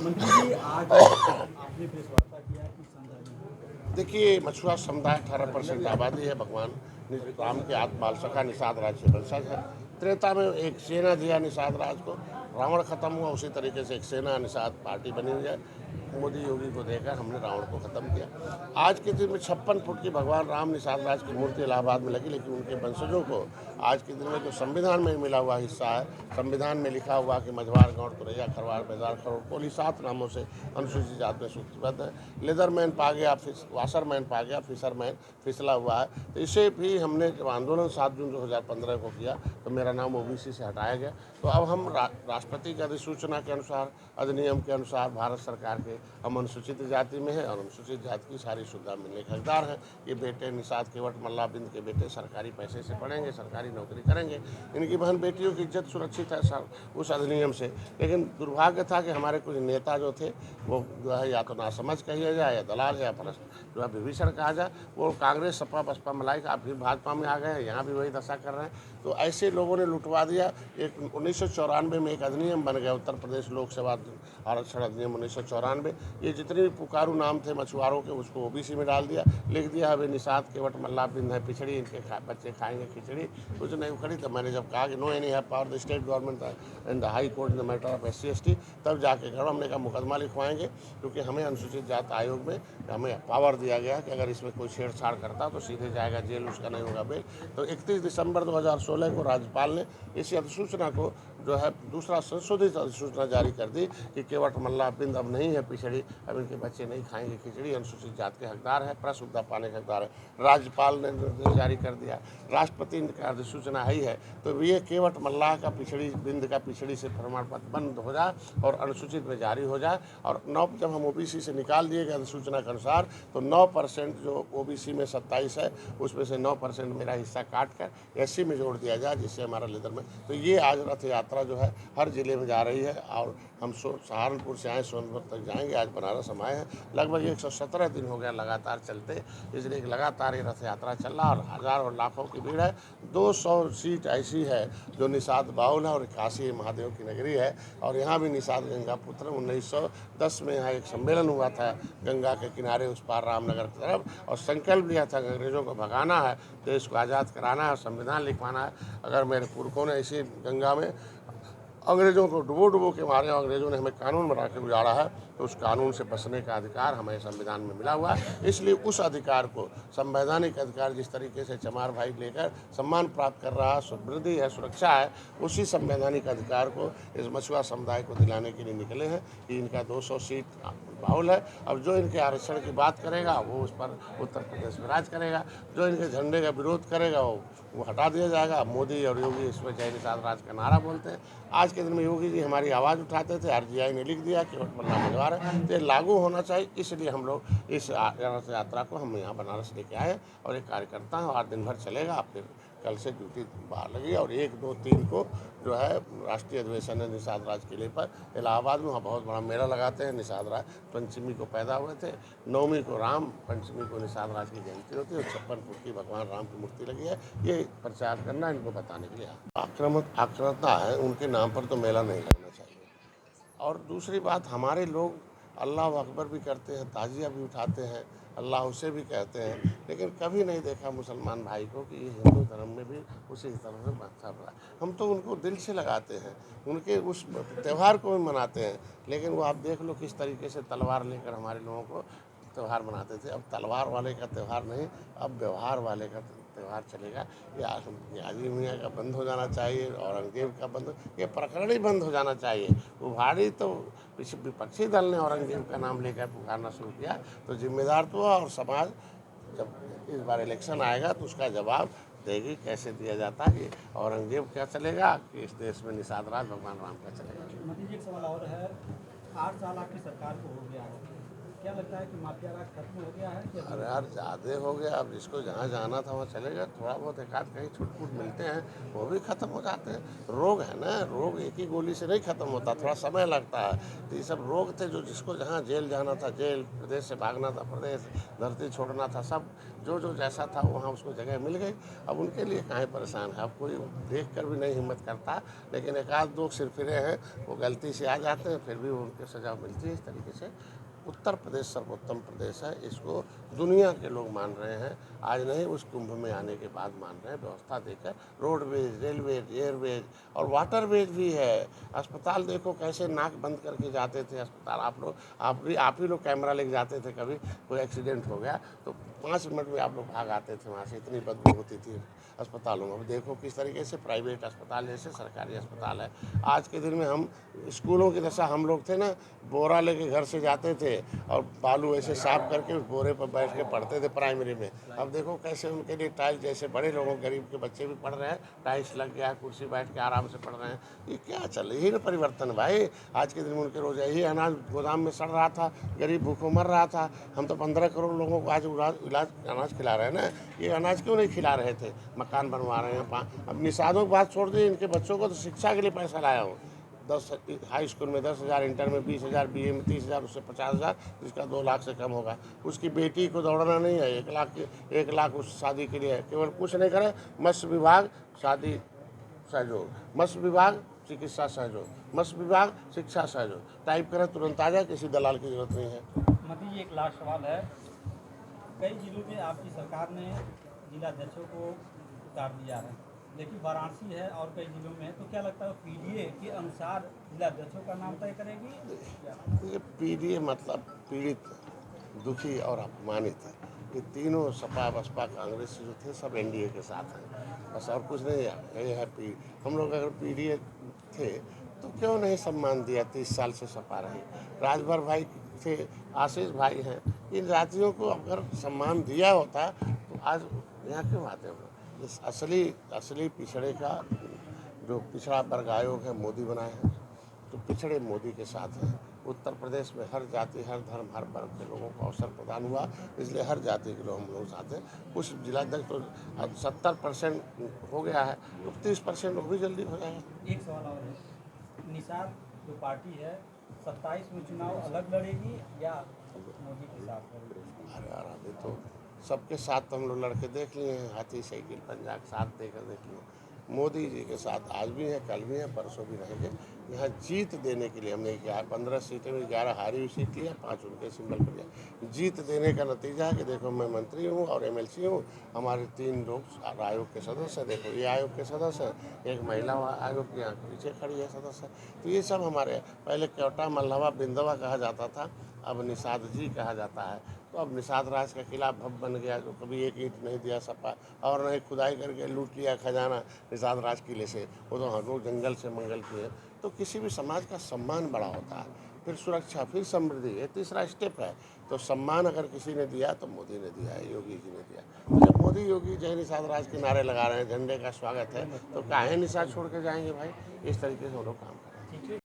मंत्री जी आज आपने प्रेस वार्ता किया कि संदर्भ देखिए, मछुआ समुदाय 18% आबादी है। भगवान राम के आत्म बाल सखा निषाद राज से वंशज है। त्रेता में एक सेना दिया निषाद राज को, रावण खत्म हुआ, उसी तरीके से एक सेना निषाद पार्टी बनी हुई है। मोदी योगी को देकर हमने रावण को खत्म किया। आज के दिन में 56 फुट की भगवान राम निषाद राज की मूर्ति इलाहाबाद में लगी, लेकिन उनके वंशजों को आज के दिन में जो संविधान में मिला हुआ हिस्सा है, संविधान में लिखा हुआ कि मझवार, गौड़, तुरैया, खरवार, बेजार, खरोड़, कोली 7 नामों से अनुसूचित जाति में सूचीबद्ध है। लेदरमैन पा गया, वाशरमैन पा गया, फिशरमैन फिसला हुआ है। तो इसे भी हमने जब आंदोलन 7 जून 2015 को किया तो मेरा नाम ओबीसी से हटाया गया। तो अब हम राष्ट्रपति की अधिसूचना के अनुसार, अधिनियम के अनुसार भारत सरकार के हम अनुसूचित जाति में हैं और अनुसूचित जाति की सारी सुविधा मिलने के हकदार हैं। ये बेटे निषाद केवट मल्ला बिंद के बेटे सरकारी पैसे से पढ़ेंगे, सरकारी नौकरी करेंगे। इनकी बहन बेटियों की इज्जत सुरक्षित है उस अधिनियम से। लेकिन दुर्भाग्य था कि हमारे कुछ नेता जो थे वो जो है या तो नासमझ कहिए जाए या दलाल या जो है विभीषण कहा जाए, वो कांग्रेस, सपा, बसपा मिलाई का फिर भाजपा में आ गए हैं। यहाँ भी वही दशा कर रहे हैं। तो ऐसे लोगों ने लुटवा दिया। एक 1994 में एक अधिनियम बन गया, उत्तर प्रदेश लोक सेवा आरक्षण अधिनियम 1994। ये जितने भी पुकारू नाम थे मछुआरों के उसको ओबीसी में डाल दिया, लिख दिया अभी निषाद केवट मल्ला बिंद है पिछड़ी, इनके बच्चे खाएंगे खिचड़ी। कुछ नहीं उखड़ी। तो मैंने जब कहा कि no any have power the state government and the high court in the matter of SC/ST, तब जाके कहा हमने कहा मुकदमा लिखवाएंगे, क्योंकि हमें अनुसूचित जाति आयोग में हमें पावर दिया गया कि अगर इसमें कोई छेड़छाड़ करता तो सीधे जाएगा जेल, उसका नहीं होगा बेल। तो 31 दिसंबर 2016 को राज्यपाल ने इस अधिसूचना को जो है दूसरा संशोधित अधिसूचना जारी कर दी कि केवट मल्ला बिंद अब नहीं है पिछड़ी, अब इनके बच्चे नहीं खाएंगे खिचड़ी, अनुसूचित जाति के हकदार है, प्रसुविधा पाने के हकदार है। राज्यपाल ने निर्देश जारी कर दिया, राष्ट्रपति का अधिसूचना ही है। तो ये केवट मल्ला का पिछड़ी, बिंद का पिछड़ी से प्रमाण पत्र बंद हो जाए और अनुसूचित में जारी हो जाए। और 9 जब हम ओबीसी से निकाल दिए गए अधिसूचना के अनुसार, तो 9% जो ओबीसी में 27 है, उसमें से 9% मेरा हिस्सा काट कर SC में जोड़ दिया जाए, जिससे हमारा लेदर में। तो ये आज रथ यात्रा जो है हर जिले में जा रही है और हम सहारनपुर से आए, सोनभद्र तक जाएंगे। आज बनारस हम आए हैं। लगभग 117 दिन हो गया लगातार चलते, इसलिए लगातार ये रथ यात्रा चल रहा और हज़ारों और लाखों की भीड़ है। 200 सीट ऐसी है जो निषाद बाउल है और काशी महादेव की नगरी है। और यहाँ भी निषाद गंगा पुत्र 1910 में यहाँ एक सम्मेलन हुआ था गंगा के किनारे उस पार रामनगर की तरफ, और संकल्प लिया था अंग्रेज़ों को भगाना है, देश को आज़ाद कराना है, संविधान लिखवाना है। अगर मेरे पुरखों ने इसी गंगा में अंग्रेज़ों को डुबो के मारे, अंग्रेज़ों ने हमें कानून बना के उजाड़ा है, तो उस कानून से बचने का अधिकार हमें संविधान में मिला हुआ है। इसलिए उस अधिकार को, संवैधानिक अधिकार, जिस तरीके से चमार भाई लेकर सम्मान प्राप्त कर रहा है, समृद्धि है, सुरक्षा है, उसी संवैधानिक अधिकार को इस मछुआ समुदाय को दिलाने के लिए निकले हैं कि इनका 200 सीट बाहुल है। अब जो इनके आरक्षण की बात करेगा वो उस पर उत्तर प्रदेश में राज करेगा, जो इनके झंडे का विरोध करेगा वो हटा दिया जाएगा। मोदी और योगी इसमें जय निषाद राज का नारा बोलते हैं। आज के दिन में योगी जी हमारी आवाज़ उठाते थे, RGI ने लिख दिया कि मल्ला मझवार है, तो लागू होना चाहिए। इसलिए हम लोग इस रथ यात्रा को हम यहाँ बनारस लेके आए और एक कार्यकर्ता है, 8 दिन भर चलेगा। फिर कल से ड्यूटी बाहर लगी और 1, 2, 3 को जो है राष्ट्रीय अधिवेशन है निषाद राज किले पर इलाहाबाद में। वहाँ बहुत बड़ा मेला लगाते हैं। निषाद राज पंचमी को पैदा हुए थे, 9वीं को राम, पंचमी को निषाद राज की जयंती होती है और 56 फुट की भगवान राम की मूर्ति लगी है। ये प्रचार करना, इनको बताने के लिए आक्रामकता है, उनके नाम पर तो मेला नहीं लगना चाहिए। और दूसरी बात, हमारे लोग अल्लाह अकबर भी करते हैं, ताजिया भी उठाते हैं, अल्लाह उसे भी कहते हैं, लेकिन कभी नहीं देखा मुसलमान भाई को कि हिंदू धर्म में भी उसी तरह से मतलब है। हम तो उनको दिल से लगाते हैं, उनके उस त्यौहार को भी मनाते हैं। लेकिन वो आप देख लो किस तरीके से तलवार लेकर हमारे लोगों को त्यौहार मनाते थे। अब तलवार वाले का त्यौहार नहीं, अब व्यवहार वाले का त्यौहार चलेगा। ये आज़िम मियाँ का बंद हो जाना चाहिए, औरंगजेब का बंद, ये प्रकरण ही बंद हो जाना चाहिए। उभाड़ी तो विपक्षी दल ने औरंगजेब का नाम लेकर पुकारना शुरू किया, तो जिम्मेदार तो और समाज जब इस बार इलेक्शन आएगा तो उसका जवाब देगी कैसे दिया जाता है कि औरंगजेब क्या चलेगा, कि इस देश में निषाद राज भगवान राम का चलेगा। मोदी जी एक सवाल और है, 8 साल आपकी सरकार को हो गया है, क्या लगता है कि माफिया राज खत्म हो गया है कि अरे यार ज़्यादा हो गया, अब जिसको जहाँ जाना था वहाँ चलेगा, थोड़ा बहुत एक आध कहीं छूट फूट मिलते हैं वो भी ख़त्म हो जाते हैं। रोग है ना, रोग एक ही गोली से नहीं ख़त्म होता, थोड़ा समय लगता है। तो ये सब रोग थे जो जिसको जहाँ जेल जाना था जेल, प्रदेश से भागना था प्रदेश, धरती छोड़ना था, सब जो जो जैसा था वहाँ उसको जगह मिल गई। अब उनके लिए काहे परेशान है, अब कोई देख कर भी नहीं हिम्मत करता। लेकिन एक आध दो सिरफिरे हैं वो गलती से आ जाते हैं, फिर भी उनके सज़ा मिलती है। इस तरीके से उत्तर प्रदेश सर्वोत्तम प्रदेश है, इसको दुनिया के लोग मान रहे हैं। आज नहीं, उस कुंभ में आने के बाद मान रहे हैं। व्यवस्था देकर रोडवेज, रेलवेज, एयरवेज और वाटरवेज भी है। अस्पताल देखो कैसे नाक बंद करके जाते थे अस्पताल। आप ही लोग कैमरा लेके जाते थे, कभी कोई एक्सीडेंट हो गया तो 5 मिनट में आप लोग भाग आते थे वहाँ से, इतनी बदबू होती थी अस्पतालों में। अब देखो किस तरीके से प्राइवेट अस्पताल जैसे सरकारी अस्पताल है। आज के दिन में हम स्कूलों की दशा, हम लोग थे ना, बोरा लेके घर से जाते थे और बालू ऐसे साफ करके उस बोरे पर बैठ के पढ़ते थे प्राइमरी में। अब देखो कैसे उनके लिए टाइल्स, जैसे बड़े लोगों गरीब के बच्चे भी पढ़ रहे हैं, टाइल्स लग गया, कुर्सी बैठ के आराम से पढ़ रहे हैं। ये क्या चल रही है, यही ना परिवर्तन भाई। आज के दिन में उनके रोज यही अनाज गोदाम में सड़ रहा था, गरीब भूखों मर रहा था। हम तो 15 करोड़ लोगों को आज इलाज अनाज खिला रहे हैं ना। ये अनाज क्यों नहीं खिला रहे थे, मकान बनवा रहे हैं। अब निषादों की बात छोड़ दी, इनके बच्चों को तो शिक्षा के लिए पैसा लाया हूँ। 10 हाई स्कूल में 10,000, इंटर में 20,000, BA में 30,000, उससे 50,000, जिसका 2 लाख से कम होगा। उसकी बेटी को दौड़ना नहीं है, 1 लाख उस शादी के लिए है। केवल कुछ नहीं करे, मत्स्य विभाग शादी सहयोग, मत्स्य विभाग चिकित्सा सहयोग, मत्स्य विभाग शिक्षा सहयोग, टाइप करें तुरंत आ जाए, किसी दलाल की जरूरत नहीं है। मोदी जी, एक लास्ट सवाल है। कई जिलों में आपकी सरकार ने जिलाध्यक्षों को उतार दिया है, लेकिन वाराणसी है और कई जिलों में है, तो क्या लगता है PDA के अनुसार जिलाध्यक्षों का नाम तय करेगी? ये PDA मतलब पीड़ित, दुखी और अपमानित है। ये तीनों सपा बसपा कांग्रेस जो थे सब NDA के साथ हैं, बस और कुछ नहीं है। ये है हम लोग अगर PDA थे तो क्यों नहीं सम्मान दिया, 30 साल से सपा रही। राजभर भाई थे, आशीष भाई हैं, इन जातियों को अगर सम्मान दिया होता तो आज यहाँ क्यों आते हैं। इस असली पिछड़े का जो पिछड़ा वर्ग आयोग है मोदी बनाए हैं, तो पिछड़े मोदी के साथ हैं। उत्तर प्रदेश में हर जाति, हर धर्म, हर वर्ग के लोगों को अवसर प्रदान हुआ, इसलिए हर जाति के लोग हम लोग साथ हैं। कुछ जिलाध्यक्ष तो 70% हो गया है, तो 30% वो भी जल्दी हो जाएगा। एक सवाल और है, निषाद जो पार्टी है 27 में चुनाव अलग लड़ेगी या मोदी के साथ लड़ेगी? अरे यार, अभी तो सबके साथ तो हम लोग लड़के देख लिए हैं, हाथी साइकिल पंजा के साथ देकर देख लिए। मोदी जी के साथ आज भी हैं, कल भी हैं, परसों भी रहेंगे। यहाँ जीत देने के लिए हमने क्या 15 सीटें में 11 हारी हुई सीट लिया, 5 उनके सिंबल पर लिया। जीत देने का नतीजा है कि देखो मैं मंत्री हूँ और MLC हूँ, हमारे 3 लोग आयोग के सदस्य, देखो ये आयोग के सदस्य, एक महिला आयोग की यहाँ पीछे खड़ी है सदस्य। तो ये सब हमारे, पहले क्योटा मल्हवा बिंदवा कहा जाता था, अब निषाद जी कहा जाता है। तो अब निषाद राज के खिलाफ भव बन गया, जो कभी एक ईंट नहीं दिया सपा, और नहीं खुदाई करके लूट लिया खजाना निषाद राज किले से, वो तो हम लोग जंगल से मंगल किए। तो किसी भी समाज का सम्मान बड़ा होता है, फिर सुरक्षा, फिर समृद्धि, ये तीसरा स्टेप है। तो सम्मान अगर किसी ने दिया तो मोदी ने दिया है, योगी जी ने दिया। तो जब मोदी योगी जय निषाद राज के नारे लगा रहे हैं, झंडे का स्वागत है, तो काहे निषाद छोड़ के जाएंगे भाई। इस तरीके से हम लोग काम करें।